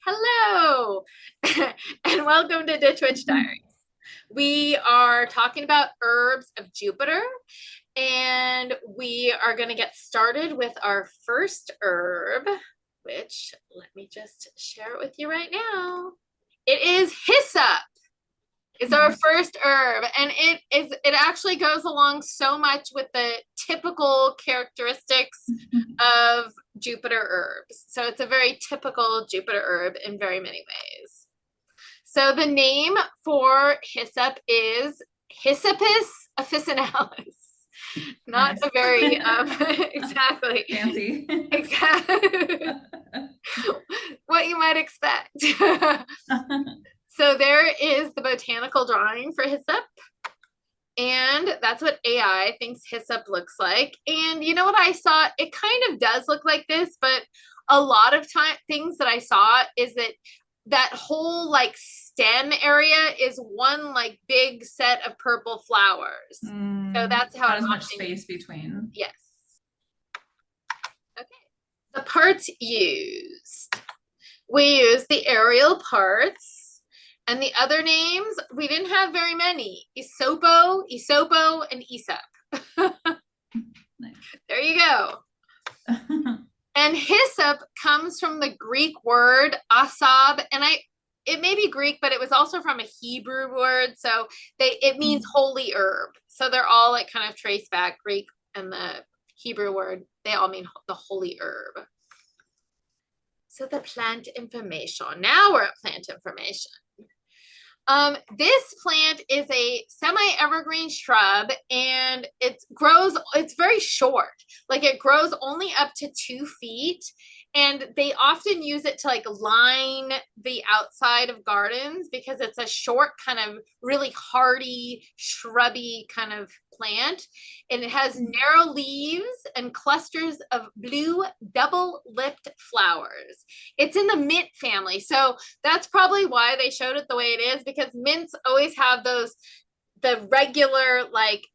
Hello, and welcome to Ditch Witch Diaries. We are talking about herbs of Jupiter, and we are going to get started with our first herb, which let me just share it with you right now. It is hyssop. It's our first herb, and it actually goes along so much with the typical characteristics of Jupiter herbs. So it's a very typical Jupiter herb in very many ways. So the name for hyssop is Hyssopus officinalis. Not nice. A very exactly fancy. Exactly what you might expect. So there is the botanical drawing for hyssop. And that's what AI thinks hyssop looks like. And you know what I saw? It kind of does look like this, but a lot of things that I saw is that whole like stem area is one like big set of purple flowers. So that's how not as much space between. Yes. Okay. The parts used. We use the aerial parts. And the other names, we didn't have very many. Hysopo, and Aesop. Nice. There you go. And hyssop comes from the Greek word azob, and it may be Greek, but it was also from a Hebrew word, so it means holy herb. So they're all like kind of traced back. Greek and the Hebrew word, they all mean the holy herb. So the plant information. Now we're at plant information. This plant is a semi-evergreen shrub, and it's very short. Like it grows only up to 2 feet, and they often use it to like line the outside of gardens because it's a short kind of really hardy shrubby kind of plant, and it has narrow leaves and clusters of blue double-lipped flowers. It's in the mint family, so that's probably why they showed it the way it is, because mints always have the regular like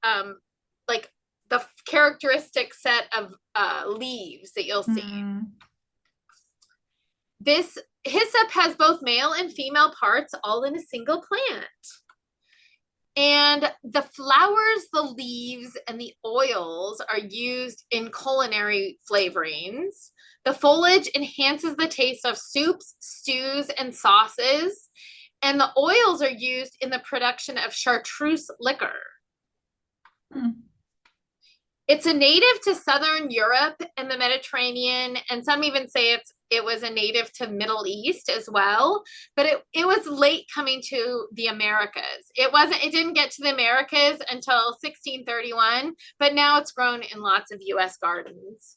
the characteristic set of leaves that you'll see. This hyssop has both male and female parts all in a single plant. And the flowers, the leaves, and the oils are used in culinary flavorings. The foliage enhances the taste of soups, stews, and sauces. And the oils are used in the production of chartreuse liquor. It's a native to Southern Europe and the Mediterranean, and some even say it was a native to Middle East as well, but it was late coming to the Americas. It didn't get to the Americas until 1631, but now it's grown in lots of US gardens.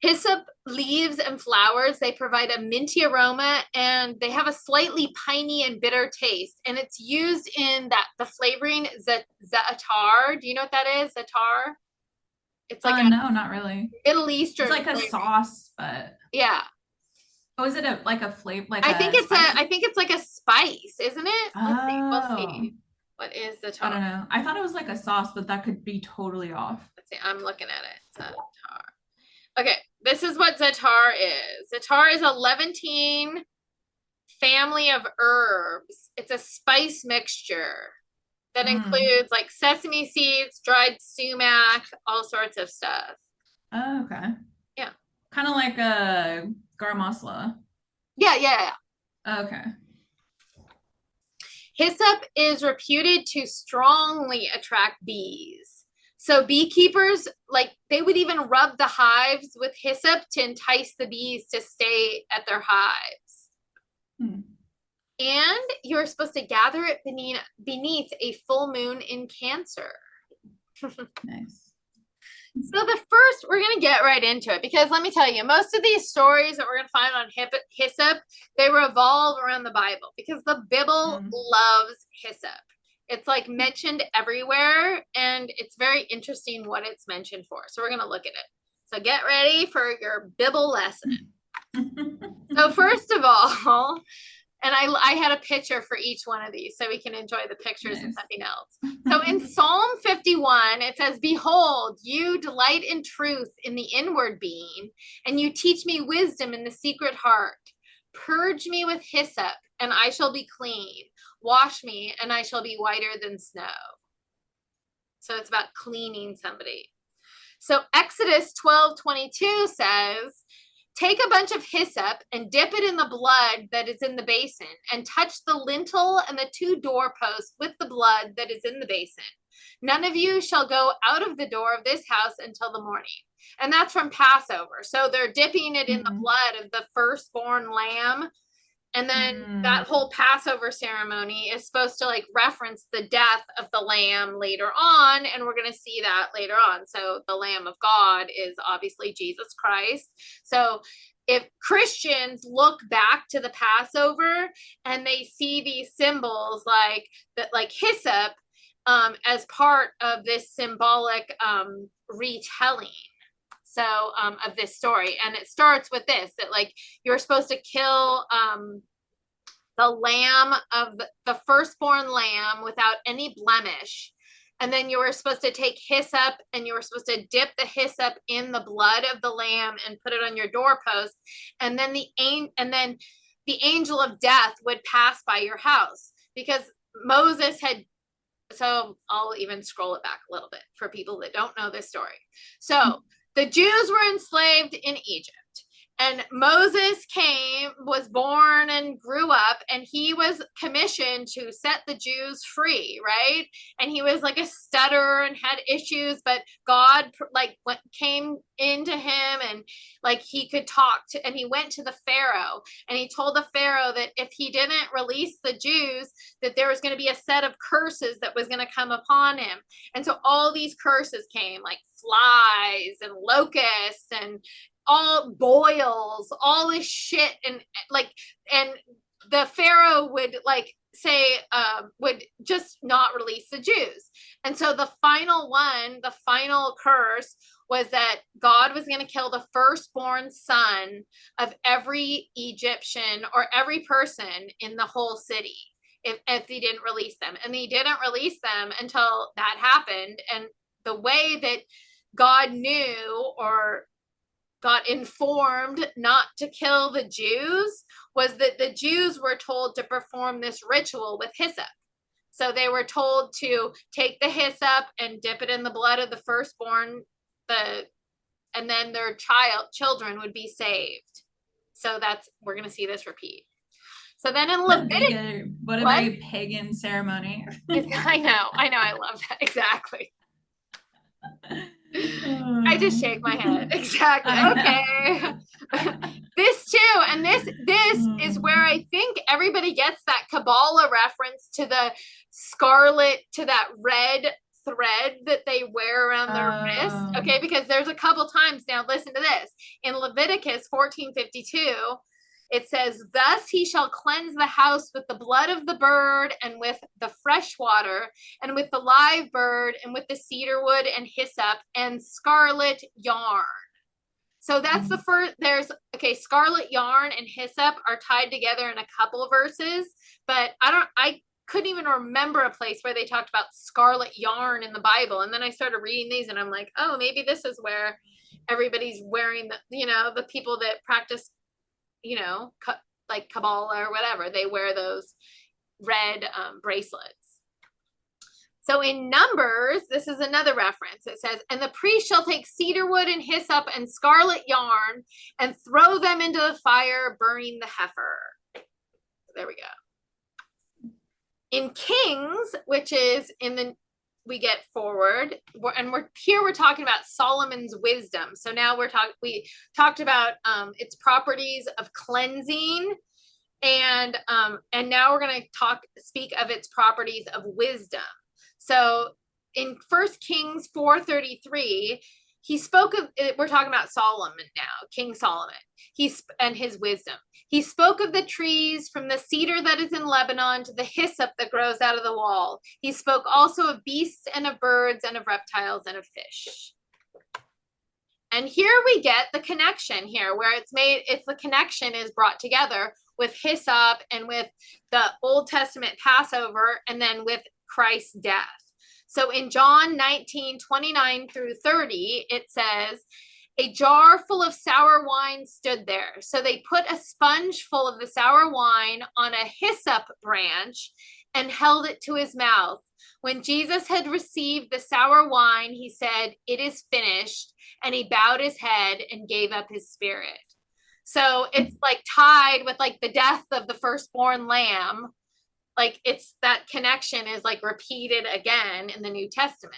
Hyssop leaves and flowers, they provide a minty aroma, and they have a slightly piney and bitter taste. And it's used in the flavoring za'atar. Do you know what that is? Za'atar? It's like no, not really. Middle Eastern. It's like a sauce, but yeah. Oh, is it like a flavor? I think it's like a spice, isn't it? Oh. We'll see. What is za'atar? I don't know. I thought it was like a sauce, but that could be totally off. Let's see. I'm looking at it. Za'atar. Okay, this is what za'atar is. Za'atar is a Levantine family of herbs. It's a spice mixture that includes like sesame seeds, dried sumac, all sorts of stuff. Oh, okay. Yeah. Kind of like a garam masala. Yeah. Okay. Hyssop is reputed to strongly attract bees. So beekeepers, like they would even rub the hives with hyssop to entice the bees to stay at their hives. And you're supposed to gather it beneath a full moon in Cancer. Nice. So we're going to get right into it, because let me tell you, most of these stories that we're going to find on hyssop, they revolve around the Bible, because the Bible loves hyssop. It's like mentioned everywhere, and it's very interesting what it's mentioned for. So we're going to look at it. So get ready for your Bible lesson. So first of all, And I had a picture for each one of these so we can enjoy the pictures and nothing else. So in Psalm 51, it says, behold, you delight in truth in the inward being, and you teach me wisdom in the secret heart. Purge me with hyssop, and I shall be clean. Wash me, and I shall be whiter than snow. So it's about cleaning somebody. So Exodus 12:22 says, take a bunch of hyssop and dip it in the blood that is in the basin, and touch the lintel and the 2 doorposts with the blood that is in the basin. None of you shall go out of the door of this house until the morning. And that's from Passover. So they're dipping it in the blood of the firstborn lamb. And then that whole Passover ceremony is supposed to like reference the death of the lamb later on. And we're going to see that later on. So the Lamb of God is obviously Jesus Christ. So if Christians look back to the Passover and they see these symbols like that, like hyssop, as part of this symbolic retelling. So of this story, and it starts with this, that like you're supposed to kill the lamb of the firstborn lamb without any blemish, and then you were supposed to take hyssop and you were supposed to dip the hyssop in the blood of the lamb and put it on your doorpost, and then the angel of death would pass by your house, because Moses had. So I'll even scroll it back a little bit for people that don't know this story. So the Jews were enslaved in Egypt, and Moses was born and grew up, and he was commissioned to set the Jews free, right? And he was like a stutterer and had issues, but God like came into him, and like he could talk to, and he went to the Pharaoh, and he told the Pharaoh that if he didn't release the Jews, that there was going to be a set of curses that was going to come upon him. And so all these curses came, like flies and locusts and all boils, all this shit, and the Pharaoh would like say would just not release the Jews. And so the final curse was that God was going to kill the firstborn son of every Egyptian or every person in the whole city if he didn't release them. And he didn't release them until that happened. And the way that God knew or got informed not to kill the Jews was that the Jews were told to perform this ritual with hyssop. So they were told to take the hyssop and dip it in the blood of the firstborn, and then their children would be saved. So we're going to see this repeat. So then in Leviticus, what a very pagan ceremony. I know, I love that. Exactly. I just shake my head. Exactly. Okay. This too, and this is where I think everybody gets that Kabbalah reference to the scarlet, to that red thread that they wear around their wrist. Okay, because there's a couple times now. Listen to this in Leviticus 14:52. It says, thus he shall cleanse the house with the blood of the bird and with the fresh water and with the live bird and with the cedar wood and hyssop and scarlet yarn. So that's the first, scarlet yarn and hyssop are tied together in a couple of verses, but I couldn't even remember a place where they talked about scarlet yarn in the Bible. And then I started reading these and I'm like, oh, maybe this is where everybody's wearing the people that practice like Kabbalah or whatever, they wear those red bracelets. So in Numbers, this is another reference. It says, and the priest shall take cedar wood and hyssop and scarlet yarn and throw them into the fire, burning the heifer. There we go. In Kings, which is we get forward, and we're talking about Solomon's wisdom. So now we talked about its properties of cleansing, and now we're going to speak of its properties of wisdom. So in 1 Kings 4:33, he spoke of, we're talking about Solomon now, King Solomon, and his wisdom. He spoke of the trees from the cedar that is in Lebanon to the hyssop that grows out of the wall. He spoke also of beasts and of birds and of reptiles and of fish. And here we get the connection here where it's the connection is brought together with hyssop and with the Old Testament Passover and then with Christ's death. So in John 19:29 through 30, it says, a jar full of sour wine stood there. So they put a sponge full of the sour wine on a hyssop branch and held it to his mouth. When Jesus had received the sour wine, he said, it is finished. And he bowed his head and gave up his spirit. So it's like tied with like the death of the firstborn lamb. Like it's that connection is like repeated again in the New Testament.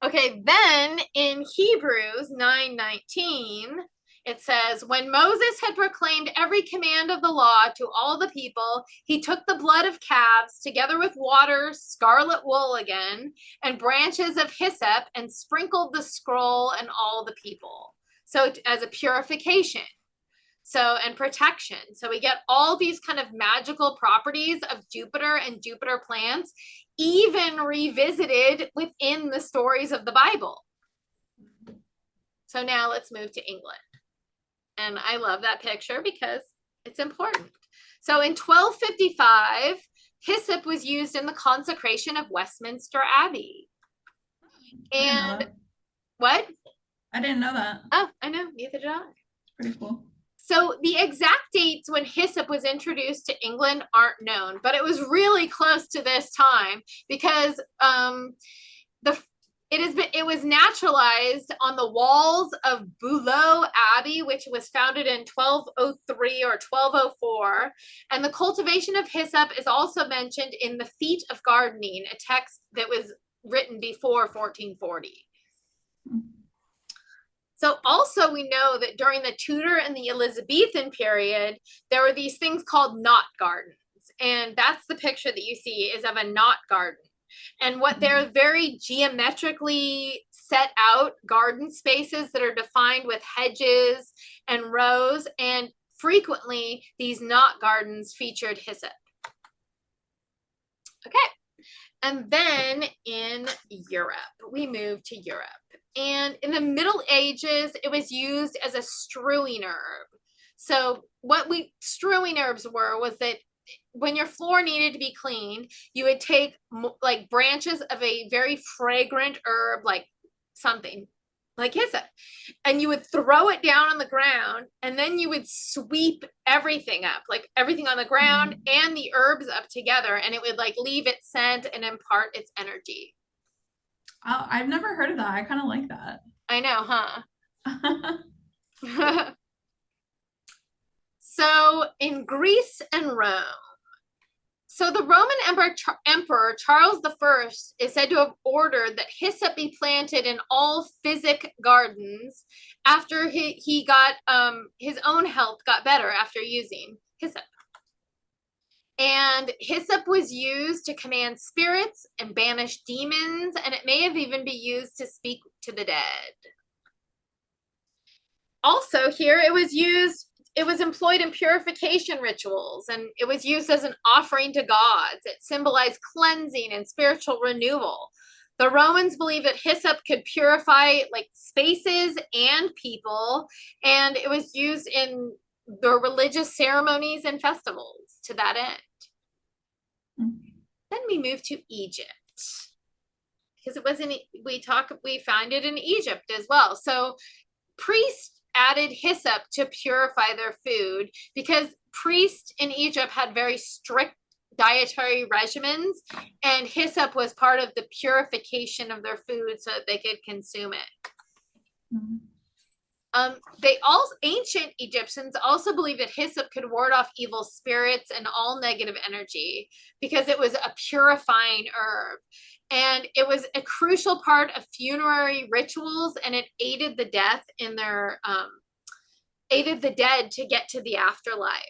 Okay, then in Hebrews 9:19, it says, when Moses had proclaimed every command of the law to all the people, he took the blood of calves together with water, scarlet wool again, and branches of hyssop and sprinkled the scroll and all the people. So as a purification. So, and protection. So we get all these kind of magical properties of Jupiter and Jupiter plants, even revisited within the stories of the Bible. So now let's move to England. And I love that picture because it's important. So in 1255, hyssop was used in the consecration of Westminster Abbey. And what? I didn't know that. Oh, I know. Neither did I. It's pretty cool. So the exact dates when hyssop was introduced to England aren't known, but it was really close to this time because it was naturalized on the walls of Beaulieu Abbey, which was founded in 1203 or 1204. And the cultivation of hyssop is also mentioned in the Feet of Gardening, a text that was written before 1440. So also we know that during the Tudor and the Elizabethan period, there were these things called knot gardens. And that's the picture that you see is of a knot garden. And what they're very geometrically set out garden spaces that are defined with hedges and rows. And frequently these knot gardens featured hyssop. Okay. And then in Europe, we move to Europe. And in the Middle Ages, it was used as a strewing herb. So what strewing herbs was that when your floor needed to be cleaned, you would take like branches of a very fragrant herb, like something like hyssop, and you would throw it down on the ground, and then you would sweep everything up, like everything on the ground and the herbs up together, and it would like leave its scent and impart its energy. Oh, I've never heard of that. I kind of like that. I know, huh? So in Greece and Rome, so the Roman Emperor Charles I is said to have ordered that hyssop be planted in all physic gardens after he got his own health got better after using hyssop. And hyssop was used to command spirits and banish demons, and it may have even been used to speak to the dead. Also here it was employed in purification rituals, and it was used as an offering to gods. It symbolized cleansing and spiritual renewal. The Romans believed that hyssop could purify like spaces and people, and it was used in their religious ceremonies and festivals to that end. Then we move to Egypt, because we find it in Egypt as well. So priests added hyssop to purify their food because priests in Egypt had very strict dietary regimens, and hyssop was part of the purification of their food so that they could consume it. Ancient Egyptians also believed that hyssop could ward off evil spirits and all negative energy because it was a purifying herb. And it was a crucial part of funerary rituals, and it aided the dead to get to the afterlife.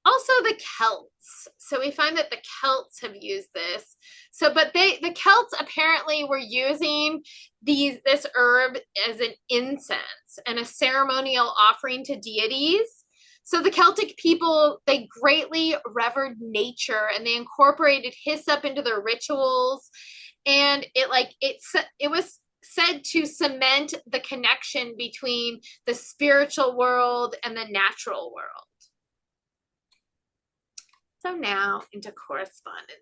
Also the Celts. So we find that the Celts have used this. But the Celts apparently were using this herb as an incense and a ceremonial offering to deities. So the Celtic people, they greatly revered nature, and they incorporated hyssop into their rituals. and it was said to cement the connection between the spiritual world and the natural world. So now into correspondences.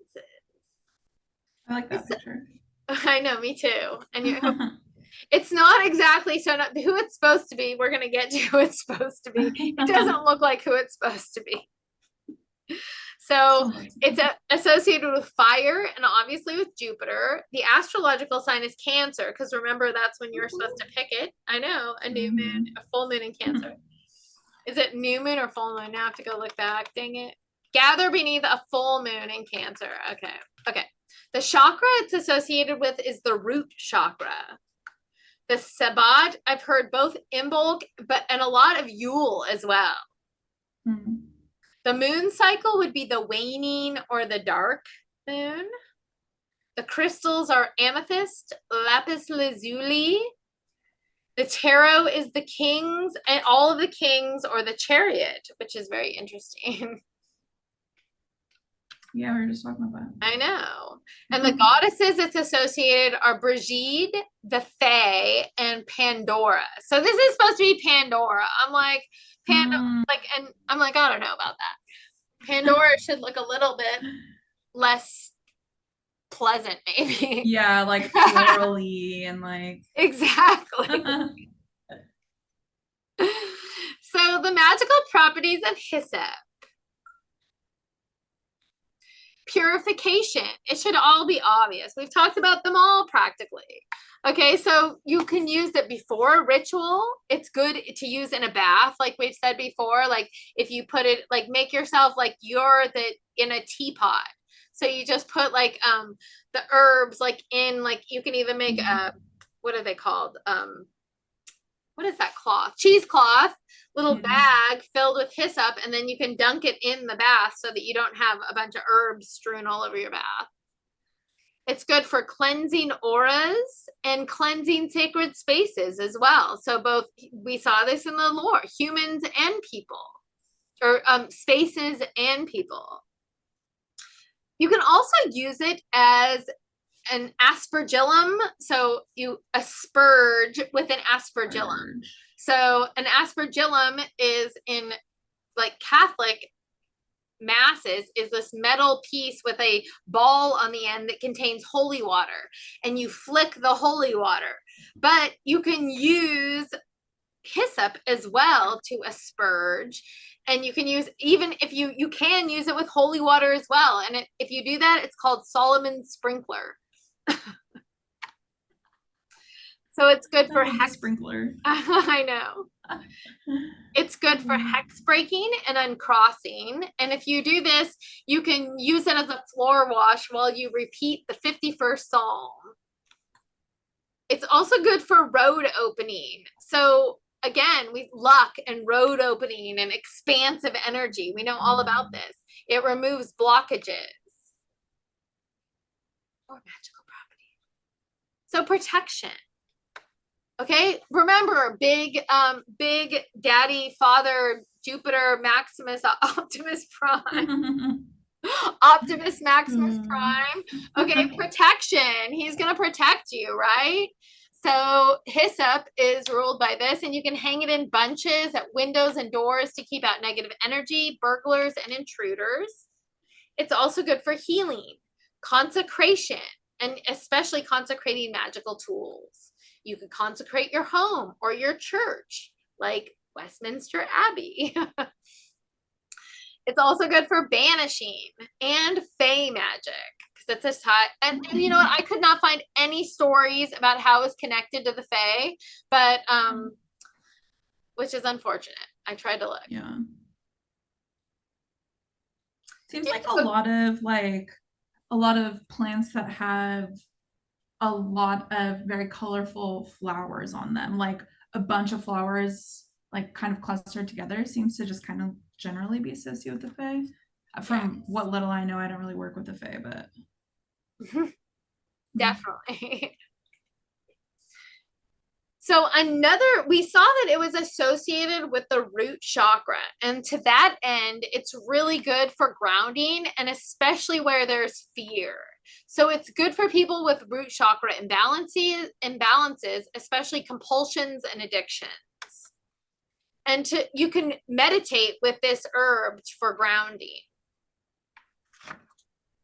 I like that picture. I know, me too. And it's not exactly who it's supposed to be. We're going to get to who it's supposed to be. It doesn't look like who it's supposed to be. So it's associated with fire and obviously with Jupiter. The astrological sign is Cancer, because remember, that's when you're supposed to pick it. I know, a new moon, a full moon in Cancer. Is it new moon or full moon? Now I have to go look back. Dang it. Gather beneath a full moon in Cancer. Okay. The chakra it's associated with is the root chakra. The Sabat, I've heard both Imbolc, and a lot of Yule as well. Mm-hmm. The moon cycle would be the waning or the dark moon. The crystals are amethyst, lapis lazuli. The tarot is the kings, and all of the kings, or the chariot, which is very interesting. Yeah, we were just talking about that. I know. And the goddesses it's associated are Brigitte, the Fae, and Pandora. So this is supposed to be Pandora. I'm like, and I'm like, I don't know about that. Pandora should look a little bit less pleasant, maybe. Yeah, like florally and like. Exactly. So the magical properties of hyssop. Purification. It should all be obvious. We've talked about them all practically. Okay, so you can use it before ritual. It's good to use in a bath, like we've said before. Like if you put it, like make yourself like you're in a teapot. So you just put like the herbs like in, like you can even make what are they called? What is that cloth? Cheesecloth, little bag filled with hyssop, and then you can dunk it in the bath so that you don't have a bunch of herbs strewn all over your bath. It's good for cleansing auras and cleansing sacred spaces as well. So both, we saw this in the lore, humans and people, or spaces and people. You can also use it as an aspergillum. So you asperge with an aspergillum. So an aspergillum is in like Catholic masses is this metal piece with a ball on the end that contains holy water, and you flick the holy water. But you can use hyssop as well to asperge, and you can use, even if you can use it with holy water as well. And if you do that, it's called Solomon's sprinkler. So it's good for hex sprinkler. I know. It's good for hex breaking and uncrossing. And if you do this, you can use it as a floor wash while you repeat the 51st Psalm. It's also good for road opening. So again, luck and road opening and expansive energy. We know all about this. It removes blockages. Or magical properties. So protection. Okay, remember, big daddy, father, Jupiter, Maximus, Optimus Prime. Optimus Maximus Prime. Okay, protection. He's going to protect you, right? So hyssop is ruled by this, and you can hang it in bunches at windows and doors to keep out negative energy, burglars, and intruders. It's also good for healing, consecration, and especially consecrating magical tools. You could consecrate your home or your church, like Westminster Abbey. It's also good for banishing and fae magic, because it's a type. And you know what? I could not find any stories about how it's connected to the fae, but which is unfortunate. I tried to look. Yeah. Seems like a lot of plants that have a lot of very colorful flowers on them, like a bunch of flowers like kind of clustered together, seems to just kind of generally be associated with the fae. From what little I know, I don't really work with the fae, but definitely. So we saw that it was associated with the root chakra, and to that end, it's really good for grounding, and especially where there's fear. So it's good for people with root chakra imbalances, especially compulsions and addictions. And you can meditate with this herb for grounding.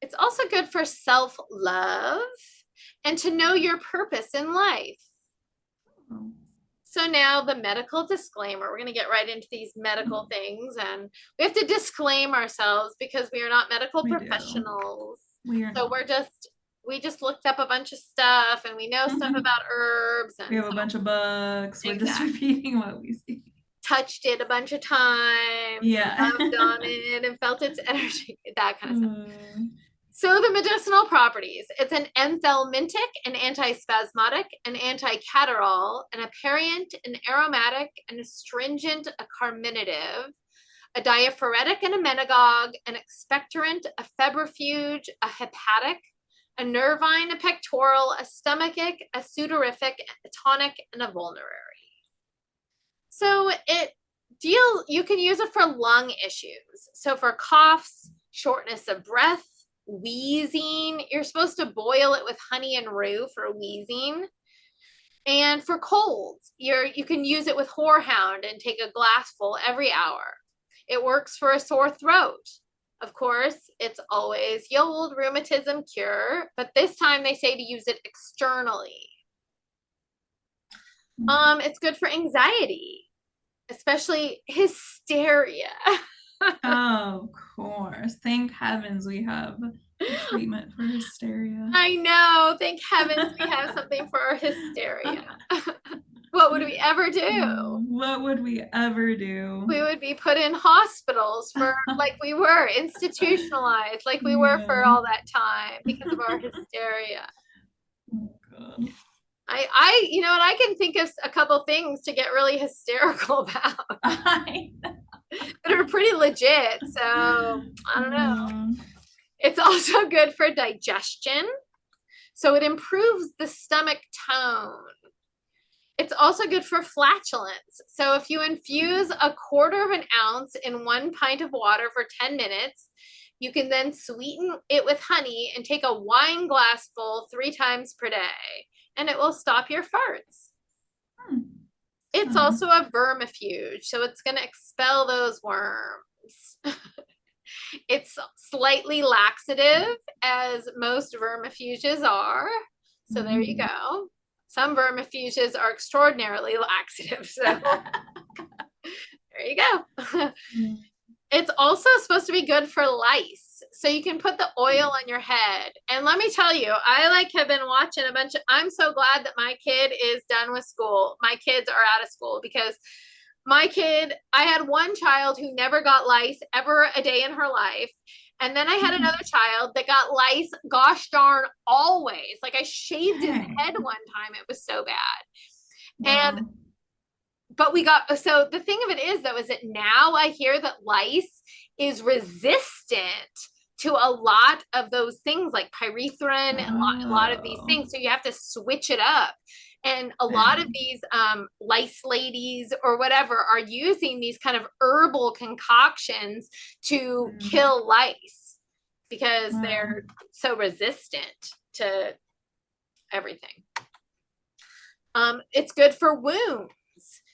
It's also good for self-love and to know your purpose in life. So now the medical disclaimer, we're going to get right into these medical things, and we have to disclaim ourselves because we are not medical professionals. So we just looked up a bunch of stuff and we know stuff about herbs. And we have a bunch of books. We're just repeating what we see. Touched it a bunch of times. Yeah. Loved on it and felt its energy, that kind of stuff. So the medicinal properties, it's an enthelmintic, an antispasmodic, an anti-catarrhal, an aperient, an aromatic, an astringent, a carminative, a diaphoretic and a menagogue, an expectorant, a febrifuge, a hepatic, a nervine, a pectoral, a stomachic, a sudorific, a tonic, and a vulnerary. So you can use it for lung issues. So for coughs, shortness of breath, wheezing, you're supposed to boil it with honey and rue for wheezing. And for colds, you can use it with horehound and take a glassful every hour. It works for a sore throat. Of course, it's always the old rheumatism cure, but this time they say to use it externally. It's good for anxiety, especially hysteria. Of course. Thank heavens we have a treatment for hysteria. I know. Thank heavens we have something for our hysteria. What would we ever do? What would we ever do? We would be put in hospitals for like we were institutionalized, like we were for all that time because of our hysteria. Oh God. I you know, and I can think of a couple things to get really hysterical about that are pretty legit. So I don't know. It's also good for digestion. So it improves the stomach tone. It's also good for flatulence. So if you infuse 1/4 of an ounce in 1 pint of water for 10 minutes, you can then sweeten it with honey and take a wine glass full 3 times per day, and it will stop your farts. It's also a vermifuge, so it's going to expel those worms. It's slightly laxative, as most vermifuges are. So there you go. Some vermifuges are extraordinarily laxative. So there you go. It's also supposed to be good for lice. So you can put the oil on your head. And let me tell you, I have been watching I'm so glad that my kid is done with school. My kids are out of school because I had one child who never got lice ever a day in her life. And then I had another child that got lice, gosh darn, always. Like I shaved his head one time. It was so bad. But so the thing of it is though, is that now I hear that lice is resistant to a lot of those things like pyrethrin and a lot of these things. So you have to switch it up. And a lot of these lice ladies or whatever are using these kind of herbal concoctions to kill lice because they're so resistant to everything. It's good for wounds.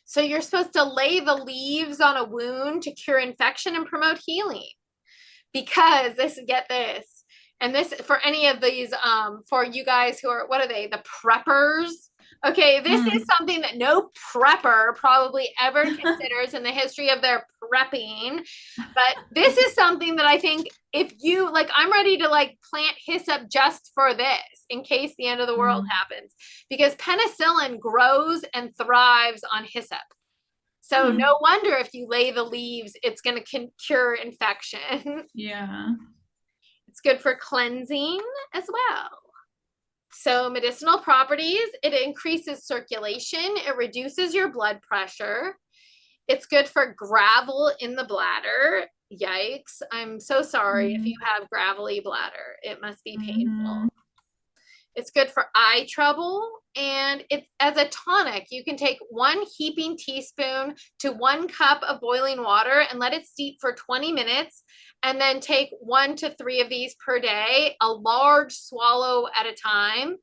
So you're supposed to lay the leaves on a wound to cure infection and promote healing. Because get this, and this for any of these, for you guys who are, what are they, the preppers? Okay, this is something that no prepper probably ever considers in the history of their prepping. But this is something that I think if you, like, I'm ready to like plant hyssop just for this in case the end of the world happens. Because penicillin grows and thrives on hyssop. So no wonder if you lay the leaves, it's going to cure infection. Yeah. It's good for cleansing as well. So medicinal properties, it increases circulation. It reduces your blood pressure. It's good for gravel in the bladder. Yikes. I'm so sorry if you have gravelly bladder. It must be painful. It's good for eye trouble. And it's as a tonic, you can take 1 heaping teaspoon to 1 cup of boiling water and let it steep for 20 minutes. And then take 1 to 3 of these per day, a large swallow at a time.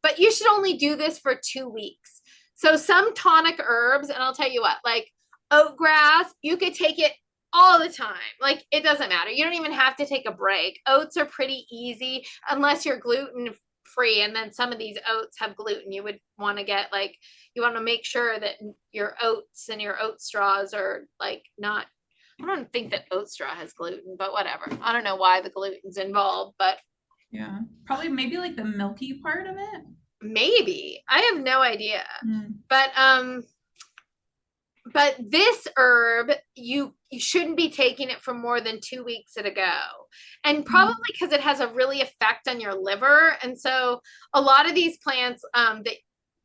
But you should only do this for 2 weeks. So some tonic herbs, and I'll tell you what, like oat grass, you could take it all the time. Like it doesn't matter. You don't even have to take a break. Oats are pretty easy unless you're gluten free. And then some of these oats have gluten. You would want to get like, you want to make sure that your oats and your oat straws are like not, I don't think that oat straw has gluten, but whatever. I don't know why the gluten's involved, but yeah, probably maybe like the milky part of it. Maybe. I have no idea. But this herb, you shouldn't be taking it for more than 2 weeks at a go. And probably because it has a really effect on your liver. And so a lot of these plants that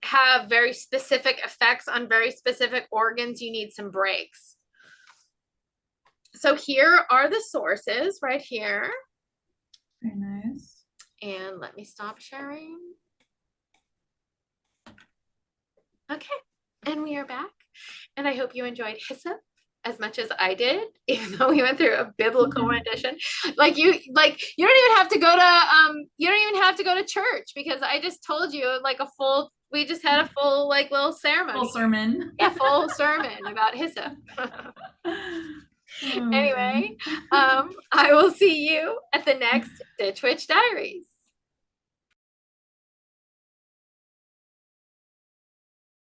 have very specific effects on very specific organs, you need some breaks. So here are the sources right here. Very nice. And let me stop sharing. Okay, and we are back. And I hope you enjoyed Hyssop as much as I did, even though we went through a biblical rendition. Like you don't even have to go to church, because I just told you like we just had a full like little ceremony. Full sermon. Yeah, full sermon about Hyssop. Anyway, I will see you at the next Ditch Witch Diaries.